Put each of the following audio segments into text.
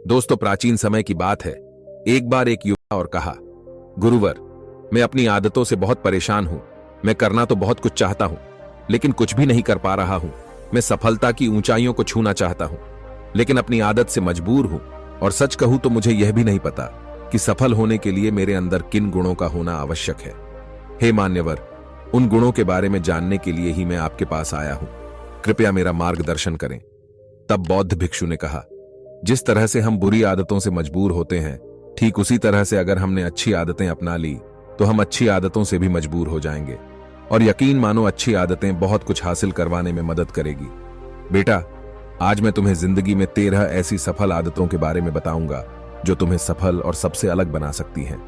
दोस्तों, प्राचीन समय की बात है। एक बार एक युवा और कहा, गुरुवर, मैं अपनी आदतों से बहुत परेशान हूं। मैं करना तो बहुत कुछ चाहता हूं, लेकिन कुछ भी नहीं कर पा रहा हूं। मैं सफलता की ऊंचाइयों को छूना चाहता हूं, लेकिन अपनी आदत से मजबूर हूं। और सच कहूं तो मुझे यह भी नहीं पता कि सफल होने के लिए मेरे अंदर किन गुणों का होना आवश्यक है। हे मान्यवर, उन गुणों के बारे में जानने के लिए ही मैं आपके पास आया हूं। कृपया मेरा मार्गदर्शन करें। तब बौद्ध भिक्षु ने कहा, जिस तरह से हम बुरी आदतों से मजबूर होते हैं, ठीक उसी तरह से अगर हमने अच्छी आदतें अपना ली तो हम अच्छी आदतों से भी मजबूर हो जाएंगे। और यकीन मानो, अच्छी आदतें बहुत कुछ हासिल करवाने में मदद करेगी। बेटा, आज मैं तुम्हें जिंदगी में 13 ऐसी सफल आदतों के बारे में बताऊंगा जो तुम्हें सफल और सबसे अलग बना सकती हैं,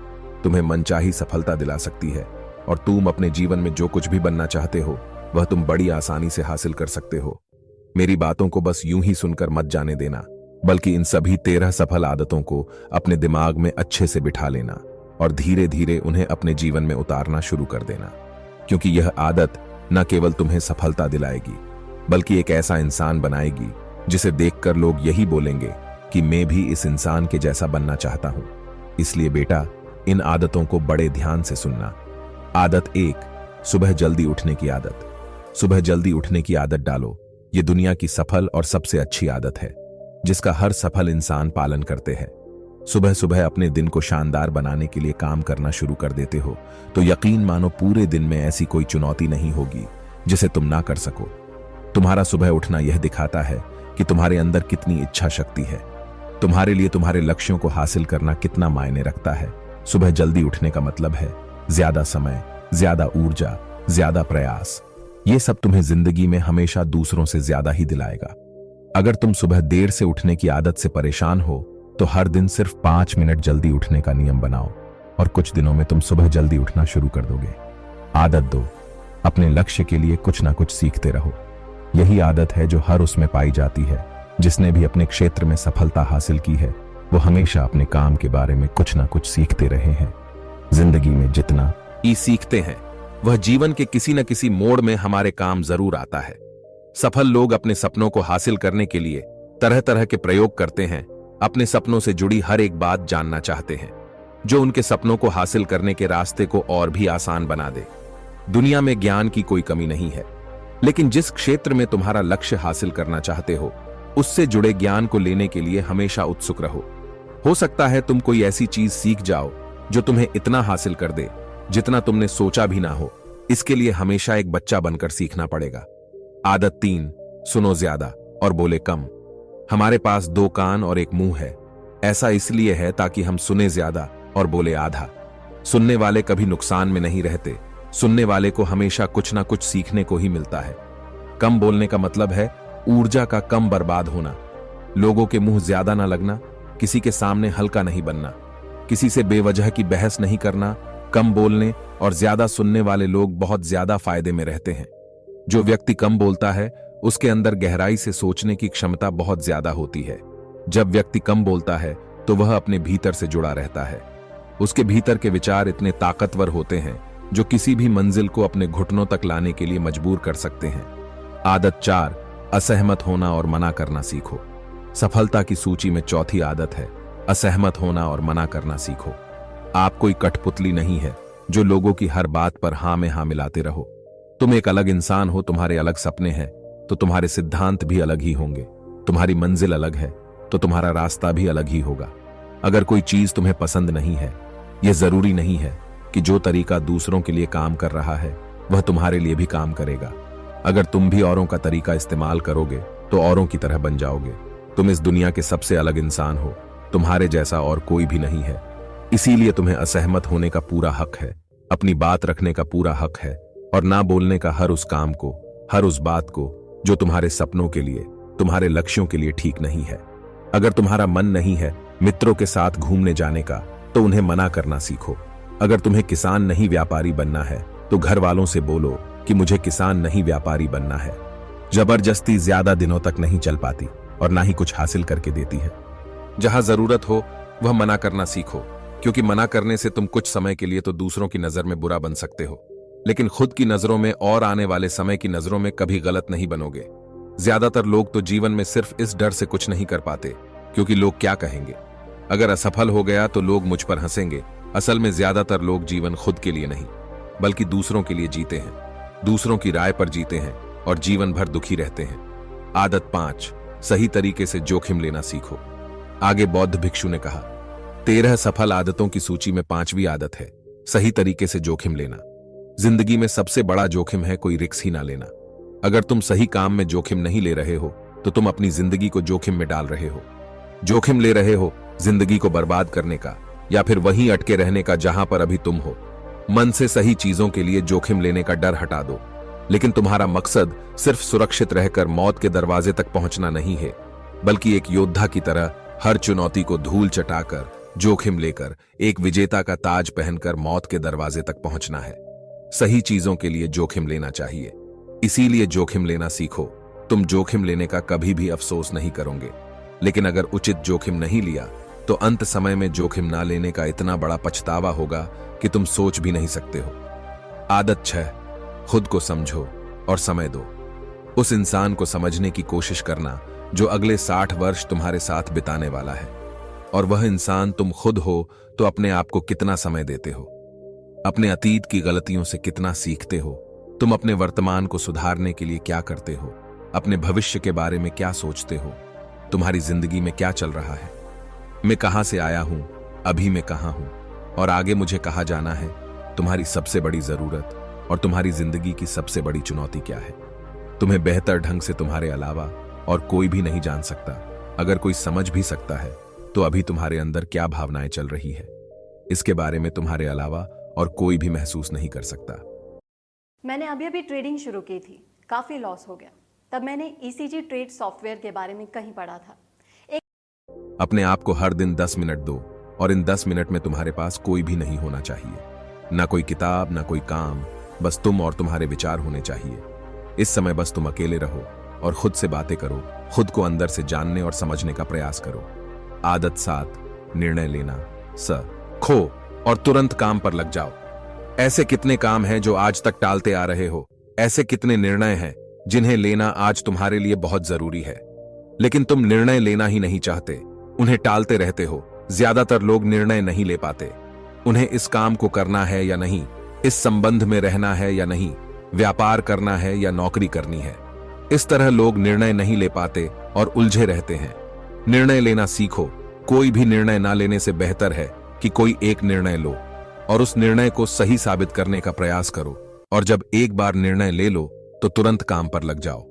तुम्हें मनचाही सफलता दिला सकती है, और तुम अपने जीवन में जो कुछ भी बनना चाहते हो वह तुम बड़ी आसानी से हासिल कर सकते हो। मेरी बातों को बस यूं ही सुनकर मत जाने देना, बल्कि इन सभी 13 सफल आदतों को अपने दिमाग में अच्छे से बिठा लेना और धीरे धीरे उन्हें अपने जीवन में उतारना शुरू कर देना। क्योंकि यह आदत न केवल तुम्हें सफलता दिलाएगी, बल्कि एक ऐसा इंसान बनाएगी जिसे देखकर लोग यही बोलेंगे कि मैं भी इस इंसान के जैसा बनना चाहता हूं। इसलिए बेटा, इन आदतों को बड़े ध्यान से सुनना। आदत 1, सुबह जल्दी उठने की आदत। सुबह जल्दी उठने की आदत डालो। ये दुनिया की सफल और सबसे अच्छी आदत है, जिसका हर सफल इंसान पालन करते हैं। सुबह सुबह अपने दिन को शानदार बनाने के लिए काम करना शुरू कर देते हो तो यकीन मानो, पूरे दिन में ऐसी कोई चुनौती नहीं होगी जिसे तुम ना कर सको। तुम्हारा सुबह उठना यह दिखाता है कि तुम्हारे अंदर कितनी इच्छा शक्ति है, तुम्हारे लिए तुम्हारे लक्ष्यों को हासिल करना कितना मायने रखता है। सुबह जल्दी उठने का मतलब है ज्यादा समय, ज्यादा ऊर्जा, ज्यादा प्रयास। ये सब तुम्हें जिंदगी में हमेशा दूसरों से ज्यादा ही दिलाएगा। अगर तुम सुबह देर से उठने की आदत से परेशान हो तो हर दिन सिर्फ 5 मिनट जल्दी उठने का नियम बनाओ, और कुछ दिनों में तुम सुबह जल्दी उठना शुरू कर दोगे। आदत 2, अपने लक्ष्य के लिए कुछ ना कुछ सीखते रहो। यही आदत है जो हर उसमें पाई जाती है जिसने भी अपने क्षेत्र में सफलता हासिल की है। वो हमेशा अपने काम के बारे में कुछ ना कुछ सीखते रहे हैं। जिंदगी में जितना ही सीखते हैं, वह जीवन के किसी न किसी मोड़ में हमारे काम जरूर आता है। सफल लोग अपने सपनों को हासिल करने के लिए तरह तरह के प्रयोग करते हैं। अपने सपनों से जुड़ी हर एक बात जानना चाहते हैं जो उनके सपनों को हासिल करने के रास्ते को और भी आसान बना दे। दुनिया में ज्ञान की कोई कमी नहीं है, लेकिन जिस क्षेत्र में तुम्हारा लक्ष्य हासिल करना चाहते हो, उससे जुड़े ज्ञान को लेने के लिए हमेशा उत्सुक रहो। हो सकता है तुम कोई ऐसी चीज सीख जाओ जो तुम्हें इतना हासिल कर दे जितना तुमने सोचा भी ना हो। इसके लिए हमेशा एक बच्चा बनकर सीखना पड़ेगा। आदत 3, सुनो ज्यादा और बोले कम। हमारे पास 2 कान और 1 मुंह है। ऐसा इसलिए है ताकि हम सुने ज्यादा और बोले आधा। सुनने वाले कभी नुकसान में नहीं रहते। सुनने वाले को हमेशा कुछ ना कुछ सीखने को ही मिलता है। कम बोलने का मतलब है ऊर्जा का कम बर्बाद होना, लोगों के मुंह ज्यादा ना लगना, किसी के सामने हल्का नहीं बनना, किसी से बेवजह की बहस नहीं करना। कम बोलने और ज्यादा सुनने वाले लोग बहुत ज्यादा फायदे में रहते हैं। जो व्यक्ति कम बोलता है उसके अंदर गहराई से सोचने की क्षमता बहुत ज्यादा होती है। जब व्यक्ति कम बोलता है तो वह अपने भीतर से जुड़ा रहता है। उसके भीतर के विचार इतने ताकतवर होते हैं जो किसी भी मंजिल को अपने घुटनों तक लाने के लिए मजबूर कर सकते हैं। आदत 4, असहमत होना और मना करना सीखो। सफलता की सूची में चौथी आदत है असहमत होना और मना करना सीखो। आप कोई कठपुतली नहीं है जो लोगों की हर बात पर हां में हां मिलाते रहो। तुम एक अलग इंसान हो, तुम्हारे अलग सपने हैं तो तुम्हारे सिद्धांत भी अलग ही होंगे। तुम्हारी मंजिल अलग है तो तुम्हारा रास्ता भी अलग ही होगा। अगर कोई चीज तुम्हें पसंद नहीं है, यह जरूरी नहीं है कि जो तरीका दूसरों के लिए काम कर रहा है वह तुम्हारे लिए भी काम करेगा। अगर तुम भी औरों का तरीका इस्तेमाल करोगे तो औरों की तरह बन जाओगे। तुम इस दुनिया के सबसे अलग इंसान हो, तुम्हारे जैसा और कोई भी नहीं है। इसीलिए तुम्हें असहमत होने का पूरा हक है, अपनी बात रखने का पूरा हक है, और ना बोलने का हर उस काम को, हर उस बात को जो तुम्हारे सपनों के लिए, तुम्हारे लक्ष्यों के लिए ठीक नहीं है। अगर तुम्हारा मन नहीं है मित्रों के साथ घूमने जाने का तो उन्हें मना करना सीखो। अगर तुम्हें किसान नहीं व्यापारी बनना है तो घर वालों से बोलो कि मुझे किसान नहीं व्यापारी बनना है। जबरदस्ती ज्यादा दिनों तक नहीं चल पाती और ना ही कुछ हासिल करके देती है। जहां जरूरत हो वह मना करना सीखो, क्योंकि मना करने से तुम कुछ समय के लिए तो दूसरों की नजर में बुरा बन सकते हो, लेकिन खुद की नजरों में और आने वाले समय की नजरों में कभी गलत नहीं बनोगे। ज्यादातर लोग तो जीवन में सिर्फ इस डर से कुछ नहीं कर पाते क्योंकि लोग क्या कहेंगे। अगर असफल हो गया तो लोग मुझ पर हंसेंगे। असल में ज्यादातर लोग जीवन खुद के लिए नहीं बल्कि दूसरों के लिए जीते हैं, दूसरों की राय पर जीते हैं और जीवन भर दुखी रहते हैं। आदत 5, सही तरीके से जोखिम लेना सीखो। आगे बौद्ध भिक्षु ने कहा, 13 सफल आदतों की सूची में 5वीं आदत है सही तरीके से जोखिम लेना। जिंदगी में सबसे बड़ा जोखिम है कोई रिस्क ही ना लेना। अगर तुम सही काम में जोखिम नहीं ले रहे हो तो तुम अपनी जिंदगी को जोखिम में डाल रहे हो। जोखिम ले रहे हो जिंदगी को बर्बाद करने का या फिर वहीं अटके रहने का जहां पर अभी तुम हो। मन से सही चीजों के लिए जोखिम लेने का डर हटा दो, लेकिन तुम्हारा मकसद सिर्फ सुरक्षित रहकर मौत के दरवाजे तक पहुंचना नहीं है, बल्कि एक योद्धा की तरह हर चुनौती को धूल चटाकर जोखिम लेकर एक विजेता का ताज पहनकर मौत के दरवाजे तक पहुंचना है। सही चीजों के लिए जोखिम लेना चाहिए, इसीलिए जोखिम लेना सीखो। तुम जोखिम लेने का कभी भी अफसोस नहीं करोगे, लेकिन अगर उचित जोखिम नहीं लिया तो अंत समय में जोखिम ना लेने का इतना बड़ा पछतावा होगा कि तुम सोच भी नहीं सकते हो। आदत 6, खुद को समझो और समय दो। उस इंसान को समझने की कोशिश करना जो अगले 60 वर्ष तुम्हारे साथ बिताने वाला है, और वह इंसान तुम खुद हो। तो अपने आप को कितना समय देते हो, अपने अतीत की गलतियों से कितना सीखते हो, तुम अपने वर्तमान को सुधारने के लिए क्या करते हो, अपने भविष्य के बारे में क्या सोचते हो, तुम्हारी जिंदगी में क्या चल रहा है, मैं कहां से आया हूं, अभी मैं कहां हूं और आगे मुझे कहां जाना है। तुम्हारी सबसे बड़ी जरूरत और तुम्हारी जिंदगी की सबसे बड़ी चुनौती क्या है, तुम्हें बेहतर ढंग से तुम्हारे अलावा और कोई भी नहीं जान सकता। अगर कोई समझ भी सकता है तो अभी तुम्हारे अंदर क्या भावनाएं चल रही है, इसके बारे में तुम्हारे अलावा और कोई भी महसूस नहीं कर सकता। मैंने अभी ट्रेडिंग शुरू की थी, काफी लॉस हो गया। तब मैंने ECG ट्रेड सॉफ्टवेयर के बारे में कहीं पढ़ा था। अपने आप को हर दिन 10 मिनट दो और इन 10 मिनट में तुम्हारे पास कोई भी नहीं होना चाहिए, ना कोई किताब, ना कोई काम, बस तुम और तुम्हारे विचार होने चाहिए। इस समय बस तुम अकेले रहो और खुद से बातें करो, खुद को अंदर से जानने और समझने का प्रयास करो। आदत 7, निर्णय लेना। खो और तुरंत काम पर लग जाओ। ऐसे कितने काम हैं जो आज तक टालते आ रहे हो, ऐसे कितने निर्णय हैं जिन्हें लेना आज तुम्हारे लिए बहुत जरूरी है, लेकिन तुम निर्णय लेना ही नहीं चाहते, उन्हें टालते रहते हो। ज्यादातर लोग निर्णय नहीं ले पाते। उन्हें इस काम को करना है या नहीं, इस संबंध में रहना है या नहीं, व्यापार करना है या नौकरी करनी है। इस तरह लोग निर्णय नहीं ले पाते और उलझे रहते हैं। निर्णय लेना सीखो। कोई भी निर्णय ना लेने से बेहतर है कि कोई एक निर्णय लो और उस निर्णय को सही साबित करने का प्रयास करो। और जब एक बार निर्णय ले लो तो तुरंत काम पर लग जाओ।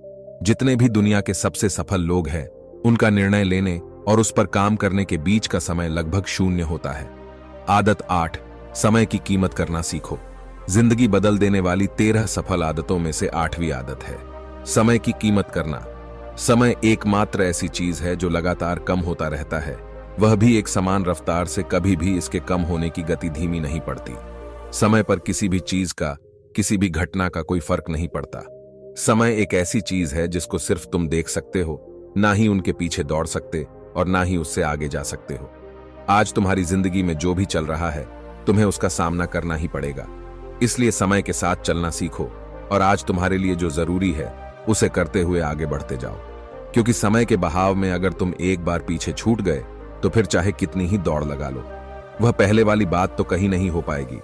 जितने भी दुनिया के सबसे सफल लोग हैं, उनका निर्णय लेने और उस पर काम करने के बीच का समय लगभग 0 होता है। आदत 8, समय की कीमत करना सीखो। जिंदगी बदल देने वाली 13 सफल आदतों में से 8वीं आदत है समय की कीमत करना। समय एकमात्र ऐसी चीज है जो लगातार कम होता रहता है, वह भी एक समान रफ्तार से। कभी भी इसके कम होने की गति धीमी नहीं पड़ती। समय पर किसी भी चीज का, किसी भी घटना का कोई फर्क नहीं पड़ता। समय एक ऐसी चीज है जिसको सिर्फ तुम देख सकते हो, ना ही उनके पीछे दौड़ सकते और ना ही उससे आगे जा सकते हो। आज तुम्हारी जिंदगी में जो भी चल रहा है, तुम्हें उसका सामना करना ही पड़ेगा। इसलिए समय के साथ चलना सीखो और आज तुम्हारे लिए जो जरूरी है उसे करते हुए आगे बढ़ते जाओ। क्योंकि समय के बहाव में अगर तुम एक बार पीछे छूट गए तो फिर चाहे कितनी ही दौड़ लगा लो, वह पहले वाली बात तो कहीं नहीं हो पाएगी।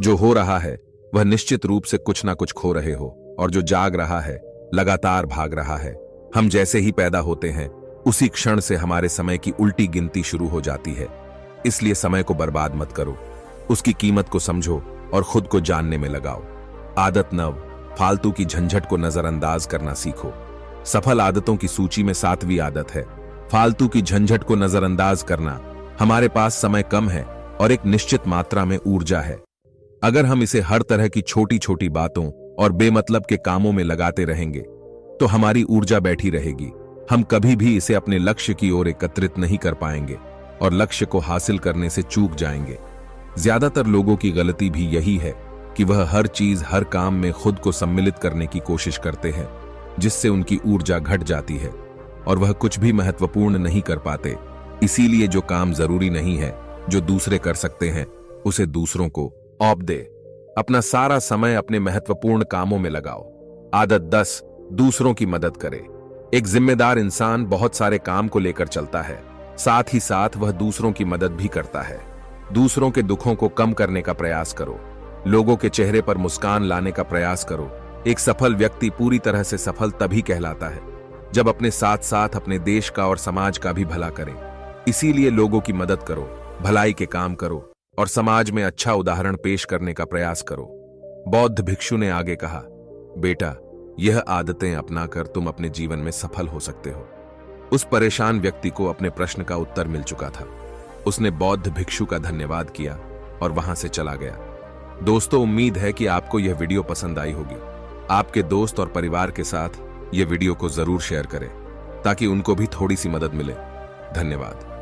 जो हो रहा है वह निश्चित रूप से कुछ ना कुछ खो रहे हो, और जो जाग रहा है लगातार भाग रहा है। हम जैसे ही पैदा होते हैं उसी क्षण से हमारे समय की उल्टी गिनती शुरू हो जाती है। इसलिए समय को बर्बाद मत करो, उसकी कीमत को समझो और खुद को जानने में लगाओ। आदत 9, फालतू की झंझट को नजरअंदाज करना सीखो। सफल आदतों की सूची में 7वीं आदत है फालतू की झंझट को नजरअंदाज करना। हमारे पास समय कम है और एक निश्चित मात्रा में ऊर्जा है। अगर हम इसे हर तरह की छोटी छोटी बातों और बेमतलब के कामों में लगाते रहेंगे तो हमारी ऊर्जा बैठी रहेगी। हम कभी भी इसे अपने लक्ष्य की ओर एकत्रित नहीं कर पाएंगे और लक्ष्य को हासिल करने से चूक जाएंगे। ज्यादातर लोगों की गलती भी यही है कि वह हर चीज, हर काम में खुद को सम्मिलित करने की कोशिश करते हैं, जिससे उनकी ऊर्जा घट जाती है और वह कुछ भी महत्वपूर्ण नहीं कर पाते। इसीलिए जो काम जरूरी नहीं है, जो दूसरे कर सकते हैं, उसे दूसरों को सौंप दे। अपना सारा समय अपने महत्वपूर्ण कामों में लगाओ। आदत 10, दूसरों की मदद करे। एक जिम्मेदार इंसान बहुत सारे काम को लेकर चलता है, साथ ही साथ वह दूसरों की मदद भी करता है। दूसरों के दुखों को कम करने का प्रयास करो। लोगों के चेहरे पर मुस्कान लाने का प्रयास करो। एक सफल व्यक्ति पूरी तरह से सफल तभी कहलाता है जब अपने साथ साथ अपने देश का और समाज का भी भला करे। इसीलिए लोगों की मदद करो, भलाई के काम करो और समाज में अच्छा उदाहरण पेश करने का प्रयास करो। बौद्ध भिक्षु ने आगे कहा, बेटा, यह आदतें अपनाकर तुम अपने जीवन में सफल हो सकते हो। उस परेशान व्यक्ति को अपने प्रश्न का उत्तर मिल चुका था। उसने बौद्ध भिक्षु का धन्यवाद किया और वहां से चला गया। दोस्तों, उम्मीद है कि आपको यह वीडियो पसंद आई होगी। आपके दोस्त और परिवार के साथ यह वीडियो को जरूर शेयर करें ताकि उनको भी थोड़ी सी मदद मिले। धन्यवाद।